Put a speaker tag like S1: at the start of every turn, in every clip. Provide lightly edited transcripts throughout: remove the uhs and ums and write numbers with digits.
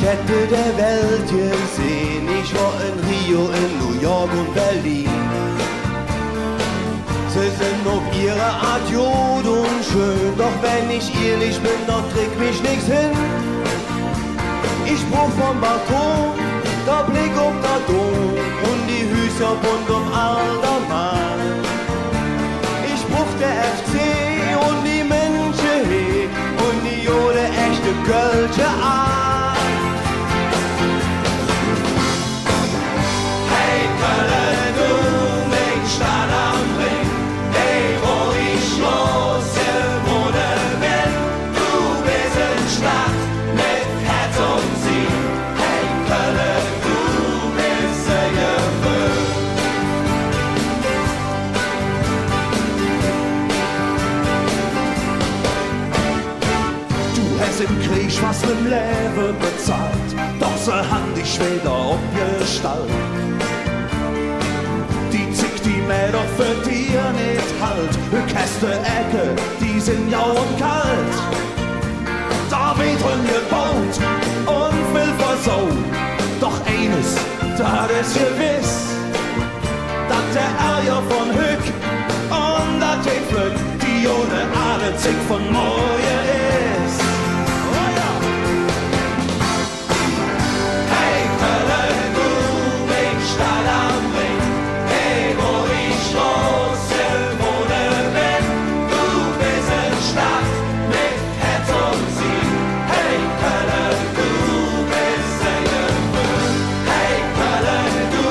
S1: Städte der Welt gesehen. Ich war in Rio, in New York und Berlin. Sie sind auf ihre Art gut und schön, doch wenn ich ehrlich bin, doch trägt mich nichts hin. Ich bruch vom Balkon, der Blick auf der Dom und die Hüser bunt um Aldermann. Ich bruch der FC und die Menschen und die Jode echte Kölsche Art. Hey Köln, du mit Stadt am Ring, hey wo ich los wohne bin, du bist in Stadt mit Herz und Sinn. Hey Köln, du bist gewöhnt. Du hast im Krieg was mit dem Leben bezahlt, doch sie haben dich wieder umgestellt. Die Zick, die mir doch für dir nicht halt, Käste Ecke, die sind ja und kalt. Da wird gebaut und will versauen, doch eines, das ist gewiss, dass der Ärger von Hück und der Tefel, die ohne alle Zick von Moje ist. Oh ja. Hey Köln, du mit Stadt am Ring, hey wo ich los wohne bin, du bist in Stadt mit Herz und Sinn. Hey Köln, du bist gewöhnt. Hey Köln, du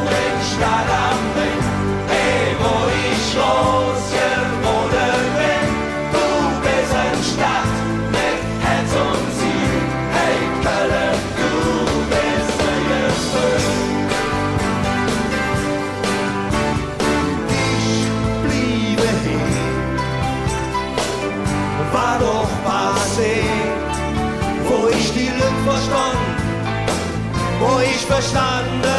S1: mit Stadt am Ring, hey wo ich los wohne bin, du bist in Stadt mit Herz und Sinn. Hey Köln, du bist gewöhnt. Ich bliebe hier, war doch passé, wo ich die Lüge verstand, wo ich verstanden